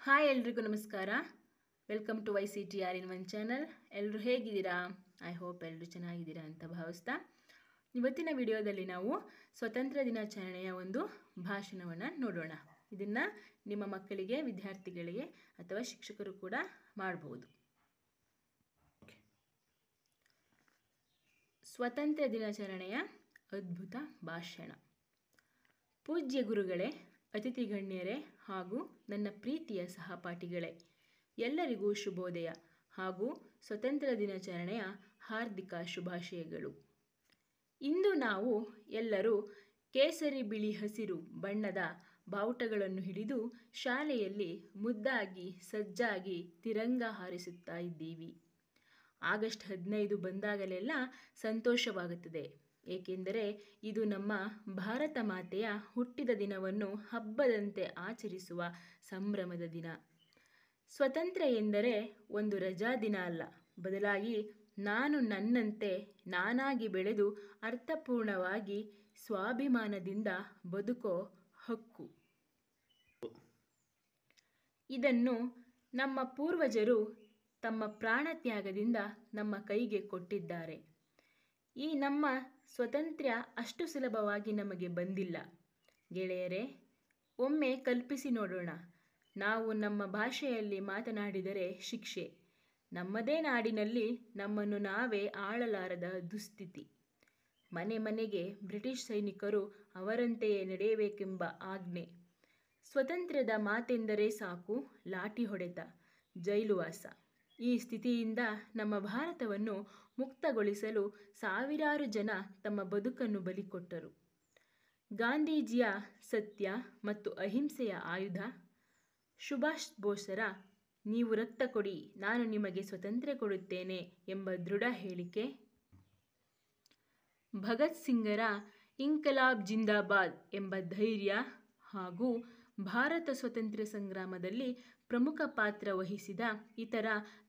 Hi ಎಲ್ರಿಗೂ ನಮಸ್ಕಾರ. Welcome to YCTR in one channel. ಎಲ್ಲರೂ ಹೇಗಿದ್ದೀರಾ? ಐ ಹೋಪ್ ಎಲ್ಲರೂ ಚೆನ್ನಾಗಿದ್ದೀರಾ ಅಂತ ಭಾವಿಸ್ತಾ ಇವತ್ತಿನ ವಿಡಿಯೋದಲ್ಲಿ ನಾವು ಸ್ವತಂತ್ರ ದಿನಾಚರಣೆಯ ಒಂದು ಭಾಷಣವನ್ನು ನೋಡೋಣ. ಇದನ್ನು ನಿಮ್ಮ ಮಕ್ಕಳಿಗೆ, ವಿದ್ಯಾರ್ಥಿಗಳಿಗೆ ಅಥವಾ ಶಿಕ್ಷಕರು ಕೂಡ ಮಾಡಬಹುದು. ಸ್ವತಂತ್ರ ದಿನಾಚರಣೆಯ ಅದ್ಭುತ ಭಾಷಣ. ಪೂಜ್ಯ ಗುರುಗಳೇ, ಅತಿಥಿ ಗಣ್ಯರೇ ಹಾಗೂ ನನ್ನ ಪ್ರೀತಿಯ ಸಹಪಾಠಿಗಳೇ, ಎಲ್ಲರಿಗೂ ಶುಭೋದಯ ಹಾಗೂ ಸ್ವತಂತ್ರ ದಿನಾಚರಣೆಯ ಹಾರ್ದಿಕ ಶುಭಾಶಯಗಳು. ಇಂದು ನಾವು ಎಲ್ಲರೂ ಕೇಸರಿ, ಬಿಳಿ, ಹಸಿರು ಬಣ್ಣದ ಬಾವುಟಗಳನ್ನು ಹಿಡಿದು ಶಾಲೆಯಲ್ಲಿ ಮುದ್ದಾಗಿ ಸಜ್ಜಾಗಿ ತಿರಂಗ ಹಾರಿಸುತ್ತಾ ಇದ್ದೀವಿ. ಆಗಸ್ಟ್ 15 ಬಂದಾಗಲೆಲ್ಲ ಸಂತೋಷವಾಗುತ್ತದೆ. ಏಕೆಂದರೆ ಇದು ನಮ್ಮ ಭಾರತ ಮಾತೆಯ ಹುಟ್ಟಿದ ದಿನವನ್ನು ಹಬ್ಬದಂತೆ ಆಚರಿಸುವ ಸಂಭ್ರಮದ ದಿನ. ಸ್ವತಂತ್ರ ಎಂದರೆ ಒಂದು ರಜಾ ದಿನ ಅಲ್ಲ, ಬದಲಾಗಿ ನಾನು ನನ್ನಂತೆ ನಾನಾಗಿ ಬೆಳೆದು ಅರ್ಥಪೂರ್ಣವಾಗಿ ಸ್ವಾಭಿಮಾನದಿಂದ ಬದುಕೋ ಹಕ್ಕು. ಇದನ್ನು ನಮ್ಮ ಪೂರ್ವಜರು ತಮ್ಮ ಪ್ರಾಣತ್ಯಾಗದಿಂದ ನಮ್ಮ ಕೈಗೆ ಕೊಟ್ಟಿದ್ದಾರೆ. ಈ ನಮ್ಮ ಸ್ವಾತಂತ್ರ್ಯ ಅಷ್ಟು ಸುಲಭವಾಗಿ ನಮಗೆ ಬಂದಿಲ್ಲ. ಗೆಳೆಯರೇ, ಒಮ್ಮೆ ಕಲ್ಪಿಸಿ ನೋಡೋಣ. ನಾವು ನಮ್ಮ ಭಾಷೆಯಲ್ಲಿ ಮಾತನಾಡಿದರೆ ಶಿಕ್ಷೆ, ನಮ್ಮದೇ ನಾಡಿನಲ್ಲಿ ನಮ್ಮನ್ನು ನಾವೇ ಆಳಲಾರದ ದುಸ್ಥಿತಿ, ಮನೆ ಮನೆಗೆ ಬ್ರಿಟಿಷ್ ಸೈನಿಕರು ಅವರಂತೆಯೇ ನಡೆಯಬೇಕೆಂಬ ಆಜ್ಞೆ, ಸ್ವಾತಂತ್ರ್ಯದ ಮಾತೆಂದರೆ ಸಾಕು ಲಾಠಿ ಹೊಡೆತ, ಜೈಲುವಾಸ. ಈ ಸ್ಥಿತಿಯಿಂದ ನಮ್ಮ ಭಾರತವನ್ನು ಮುಕ್ತಗೊಳಿಸಲು ಸಾವಿರಾರು ಜನ ತಮ್ಮ ಬದುಕನ್ನು ಬಲಿಕೊಟ್ಟರು. ಗಾಂಧೀಜಿಯ ಸತ್ಯ ಮತ್ತು ಅಹಿಂಸೆಯ ಆಯುಧ, ಸುಭಾಷ್ ಬೋಸರ ನೀವು ರಕ್ತ ಕೊಡಿ ನಾನು ನಿಮಗೆ ಸ್ವಾತಂತ್ರ್ಯ ಕೊಡುತ್ತೇನೆ ಎಂಬ ದೃಢ ಹೇಳಿಕೆ, ಭಗತ್ ಸಿಂಗರ ಇಂಕಲಾಬ್ ಜಿಂದಾಬಾದ್ ಎಂಬ ಧೈರ್ಯ ಹಾಗೂ ಭಾರತ ಸ್ವಾತಂತ್ರ್ಯ ಸಂಗ್ರಾಮದಲ್ಲಿ ಪ್ರಮುಖ ಪಾತ್ರ ವಹಿಸಿದ ಇತರ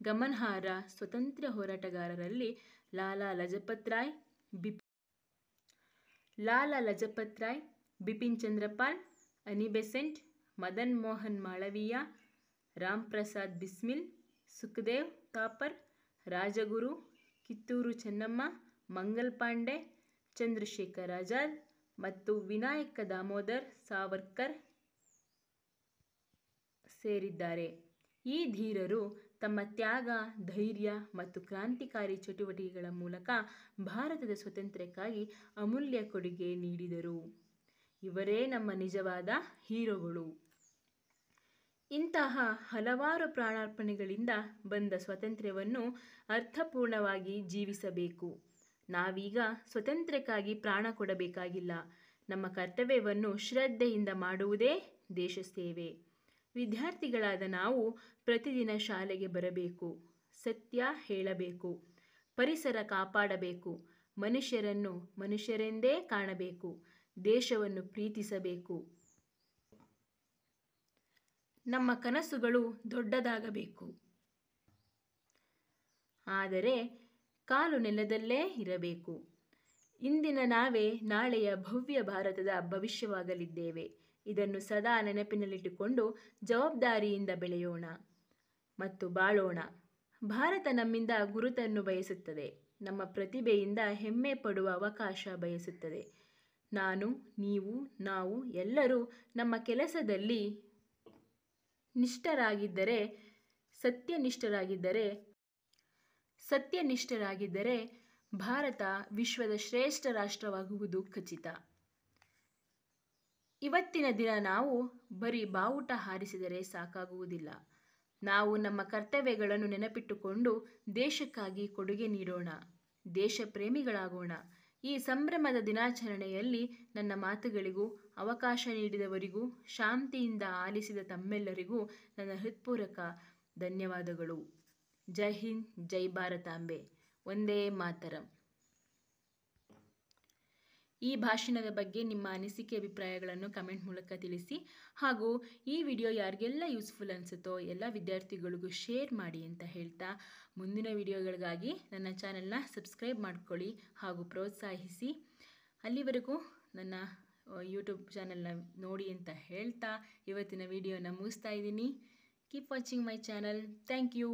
ಗಮನಾರ್ಹ ಸ್ವಾತಂತ್ರ್ಯ ಹೋರಾಟಗಾರರಲ್ಲಿ ಲಾಲಾ ಲಜಪತ್ ರಾಯ್, ಬಿಪಿನ್ ಚಂದ್ರ ಪಾಲ್, ಅನಿ ಬೆಸೆಂಟ್, ಮದನ್ ಮೋಹನ್ ಮಾಳವೀಯ, ರಾಮ್ ಪ್ರಸಾದ್ ಬಿಸ್ಮಿಲ್, ಸುಖದೇವ್ ಥಾಪರ್, ರಾಜಗುರು, ಕಿತ್ತೂರು ಚೆನ್ನಮ್ಮ, ಮಂಗಲ್ ಪಾಂಡೆ, ಚಂದ್ರಶೇಖರ್ ಆಜಾದ್ ಮತ್ತು ವಿನಾಯಕ ದಾಮೋದರ್ ಸಾವರ್ಕರ್ ಸೇರಿದ್ದಾರೆ. ಈ ಧೀರರು ತಮ್ಮ ತ್ಯಾಗ, ಧೈರ್ಯ ಮತ್ತು ಕ್ರಾಂತಿಕಾರಿ ಚಟುವಟಿಕೆಗಳ ಮೂಲಕ ಭಾರತದ ಸ್ವಾತಂತ್ರ್ಯಕ್ಕಾಗಿ ಅಮೂಲ್ಯ ಕೊಡುಗೆ ನೀಡಿದರು. ಇವರೇ ನಮ್ಮ ನಿಜವಾದ ಹೀರೋಗಳು. ಇಂತಹ ಹಲವಾರು ಪ್ರಾಣಾರ್ಪಣೆಗಳಿಂದ ಬಂದ ಸ್ವಾತಂತ್ರ್ಯವನ್ನು ಅರ್ಥಪೂರ್ಣವಾಗಿ ಜೀವಿಸಬೇಕು. ನಾವೀಗ ಸ್ವಾತಂತ್ರ್ಯಕ್ಕಾಗಿ ಪ್ರಾಣ ಕೊಡಬೇಕಾಗಿಲ್ಲ. ನಮ್ಮ ಕರ್ತವ್ಯವನ್ನು ಶ್ರದ್ಧೆಯಿಂದ ಮಾಡುವುದೇ ದೇಶ ಸೇವೆ. ವಿದ್ಯಾರ್ಥಿಗಳಾದ ನಾವು ಪ್ರತಿದಿನ ಶಾಲೆಗೆ ಬರಬೇಕು, ಸತ್ಯ ಹೇಳಬೇಕು, ಪರಿಸರ ಕಾಪಾಡಬೇಕು, ಮನುಷ್ಯರನ್ನು ಮನುಷ್ಯರೆಂದೇ ಕಾಣಬೇಕು, ದೇಶವನ್ನು ಪ್ರೀತಿಸಬೇಕು. ನಮ್ಮ ಕನಸುಗಳು ದೊಡ್ಡದಾಗಬೇಕು, ಆದರೆ ಕಾಲು ನೆಲದಲ್ಲೇ ಇರಬೇಕು. ಇಂದಿನ ನಾವೇ ನಾಳೆಯ ಭವ್ಯ ಭಾರತದ ಭವಿಷ್ಯವಾಗಲಿದ್ದೇವೆ. ಇದನ್ನು ಸದಾ ನೆನಪಿನಲ್ಲಿಟ್ಟುಕೊಂಡು ಜವಾಬ್ದಾರಿಯಿಂದ ಬೆಳೆಯೋಣ ಮತ್ತು ಬಾಳೋಣ. ಭಾರತ ನಮ್ಮಿಂದ ಗುರುತನ್ನು ಬಯಸುತ್ತದೆ, ನಮ್ಮ ಪ್ರತಿಭೆಯಿಂದ ಹೆಮ್ಮೆ ಪಡುವ ಅವಕಾಶ ಬಯಸುತ್ತದೆ. ನಾನು, ನೀವು, ನಾವು ಎಲ್ಲರೂ ನಮ್ಮ ಕೆಲಸದಲ್ಲಿ ಸತ್ಯನಿಷ್ಠರಾಗಿದ್ದರೆ ಭಾರತ ವಿಶ್ವದ ಶ್ರೇಷ್ಠ ರಾಷ್ಟ್ರವಾಗುವುದು ಖಚಿತ. ಇವತ್ತಿನ ದಿನ ನಾವು ಬರೀ ಬಾವುಟ ಹಾರಿಸಿದರೆ ಸಾಕಾಗುವುದಿಲ್ಲ. ನಾವು ನಮ್ಮ ಕರ್ತವ್ಯಗಳನ್ನು ನೆನಪಿಟ್ಟುಕೊಂಡು ದೇಶಕ್ಕಾಗಿ ಕೊಡುಗೆ ನೀಡೋಣ, ದೇಶ ಪ್ರೇಮಿಗಳಾಗೋಣ. ಈ ಸಂಭ್ರಮದ ದಿನಾಚರಣೆಯಲ್ಲಿ ನನ್ನ ಮಾತುಗಳಿಗೂ ಅವಕಾಶ ನೀಡಿದವರಿಗೂ, ಶಾಂತಿಯಿಂದ ಆಲಿಸಿದ ತಮ್ಮೆಲ್ಲರಿಗೂ ನನ್ನ ಹೃತ್ಪೂರ್ವಕ ಧನ್ಯವಾದಗಳು. ಜೈ ಹಿಂದ್, ಜೈ ಭಾರತಾಂಬೆ, ವಂದೇ ಮಾತರಂ. ಈ ಭಾಷಣದ ಬಗ್ಗೆ ನಿಮ್ಮ ಅನಿಸಿಕೆ, ಅಭಿಪ್ರಾಯಗಳನ್ನು ಕಮೆಂಟ್ ಮೂಲಕ ತಿಳಿಸಿ. ಹಾಗೂ ಈ ವಿಡಿಯೋ ಯಾರಿಗೆಲ್ಲ ಯೂಸ್ಫುಲ್ ಅನಿಸುತ್ತೋ ಎಲ್ಲ ವಿದ್ಯಾರ್ಥಿಗಳಿಗೂ ಶೇರ್ ಮಾಡಿ ಅಂತ ಹೇಳ್ತಾ, ಮುಂದಿನ ವಿಡಿಯೋಗಳಿಗಾಗಿ ನನ್ನ ಚಾನೆಲ್ನ ಸಬ್ಸ್ಕ್ರೈಬ್ ಮಾಡ್ಕೊಳ್ಳಿ ಹಾಗೂ ಪ್ರೋತ್ಸಾಹಿಸಿ. ಅಲ್ಲಿವರೆಗೂ ನನ್ನ ಯೂಟ್ಯೂಬ್ ಚಾನೆಲ್ನ ನೋಡಿ ಅಂತ ಹೇಳ್ತಾ ಇವತ್ತಿನ ವಿಡಿಯೋನ ಮುಗಿಸ್ತಾ ಇದ್ದೀನಿ. Keep watching my channel. Thank you.